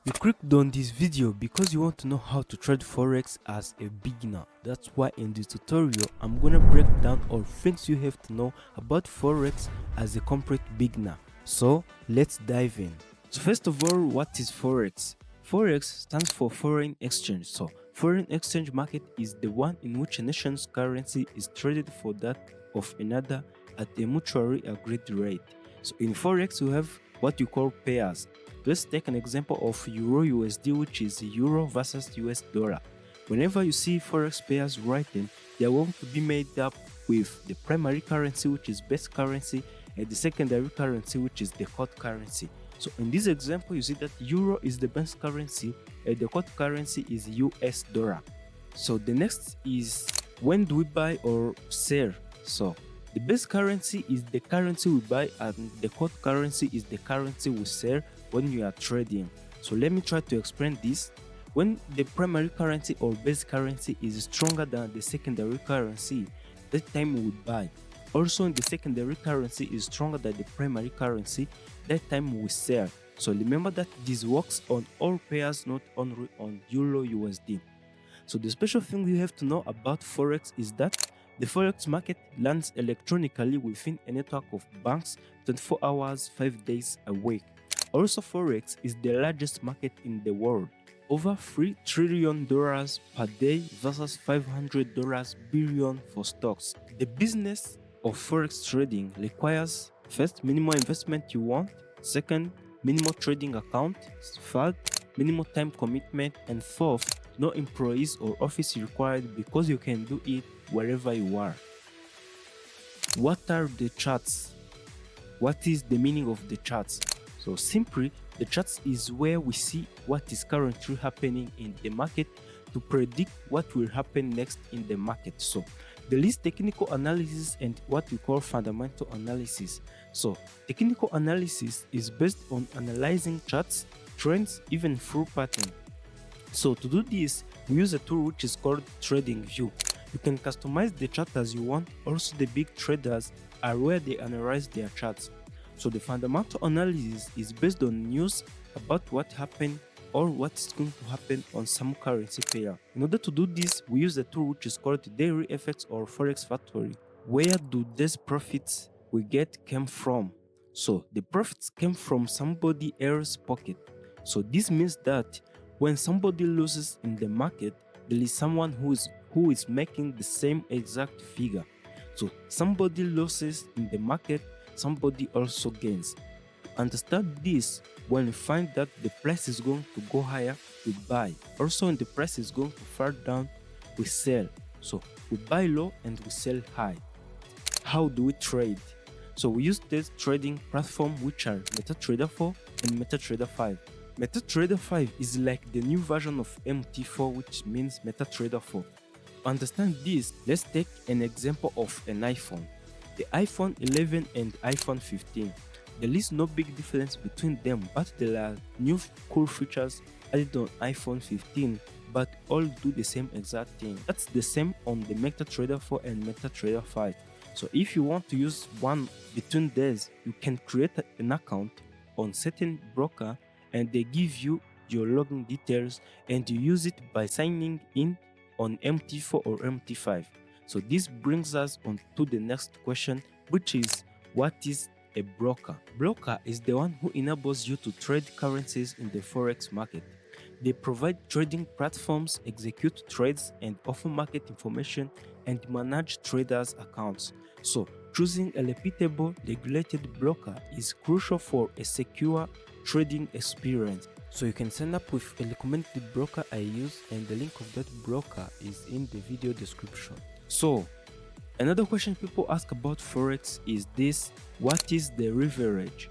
You clicked on this video because you want to know how to trade forex as a beginner. That's why in this tutorial I'm gonna break down all things you have to know about forex as a complete beginner. So let's dive in. So first of all, what is forex? Forex stands for foreign exchange. So foreign exchange market is the one in which a nation's currency is traded for that of another at a mutually agreed rate. So in forex we have what you call pairs. Let's take an example of Euro USD, which is Euro versus US dollar. Whenever you see forex pairs written, they are going to be made up with the primary currency, which is base currency, and the secondary currency, which is the hot currency. So in this example, you see that Euro is the base currency and the hot currency is US dollar. So the next is when do we buy or sell? So the base currency is the currency we buy and the hot currency is the currency we sell when you are trading. So let me try to explain this. When the primary currency or base currency is stronger than the secondary currency, that time we would buy. Also, when the secondary currency is stronger than the primary currency, that time we sell. So remember that this works on all pairs, not only on Euro USD. So the special thing you have to know about forex is that the forex market lands electronically within a network of banks 24 hours, 5 days a week. Also, forex is the largest market in the world, over $3 trillion per day versus $500 billion for stocks. The business of forex trading requires first, minimal investment you want, second, minimal trading account, third, minimal time commitment, and fourth, no employees or office required because you can do it wherever you are. What are the charts? What is the meaning of the charts? So simply, the charts is where we see what is currently happening in the market to predict what will happen next in the market. So there is technical analysis and what we call fundamental analysis. So technical analysis is based on analyzing charts, trends, even through pattern. So to do this, we use a tool which is called TradingView. You can customize the chart as you want. Also, the big traders are where they analyze their charts. So the fundamental analysis is based on news about what happened or what is going to happen on some currency pair. In order to do this, we use a tool which is called Daily FX or Forex Factory. Where do these profits we get came from? So the profits came from somebody else's pocket. So this means that when somebody loses in the market, there is someone who is making the same exact figure. So somebody loses in the market, somebody also gains. To understand this, when we find that the price is going to go higher, we buy. Also, when the price is going to fall down, we sell. So we buy low and we sell high. How do we trade? So we use this trading platform which are MetaTrader 4 and MetaTrader 5. MetaTrader 5 is like the new version of MT4, which means MetaTrader 4. To understand this, let's take an example of an iPhone. The iPhone 11 and iPhone 15. There is no big difference between them, but there are new cool features added on iPhone 15, but all do the same exact thing. That's the same on the MetaTrader 4 and MetaTrader 5. So if you want to use one between these, you can create an account on certain broker and they give you your login details and you use it by signing in on MT4 or MT5. So this brings us on to the next question, which is what is a broker? Broker is the one who enables you to trade currencies in the forex market. They provide trading platforms, execute trades, and offer market information and manage traders' accounts. So choosing a reputable, regulated broker is crucial for a secure trading experience. So you can sign up with a recommended broker I use, and the link of that broker is in the video description. So another question people ask about forex is this: what is the leverage?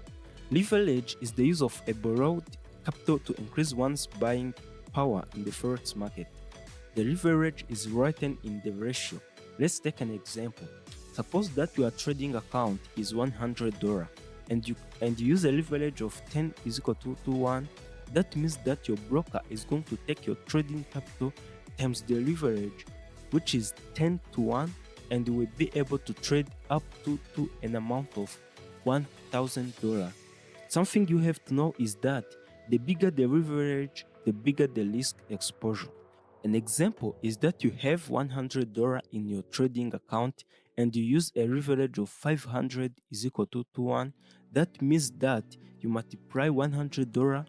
Leverage is the use of a borrowed capital to increase one's buying power in the forex market. The leverage is written in the ratio. Let's take an example. Suppose that your trading account is $100 and you use a leverage of 10 is equal to 1. That means that your broker is going to take your trading capital times the leverage, which is 10 to 1, and you will be able to trade up to an amount of $1,000. Something you have to know is that The bigger the leverage, the bigger the risk exposure. An example is that you have $100 in your trading account and you use a leverage of 500 is equal to 1. That means that you multiply $100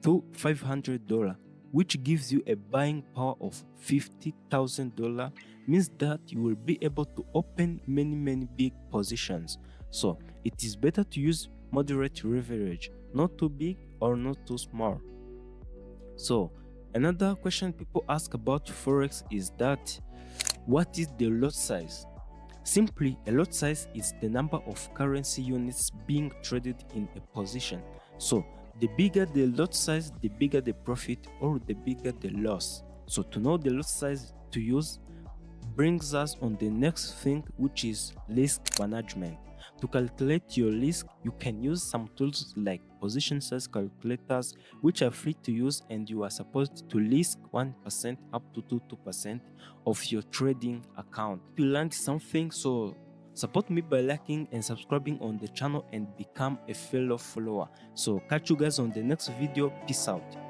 to $500, which gives you a buying power of $50,000, means that you will be able to open many big positions. So it is better to use moderate leverage, not too big or not too small. So another question people ask about Forex is that what is the lot size? Simply, a lot size is the number of currency units being traded in a position. So the bigger the lot size, the bigger the profit or the bigger the loss. So to know the lot size to use brings us on the next thing, which is risk management. To calculate your risk, you can use some tools like position size calculators, which are free to use, and you are supposed to risk 1% up to 2% of your trading account. If you learned something, so support me by liking and subscribing on the channel and become a fellow follower. So catch you guys on the next video. Peace out.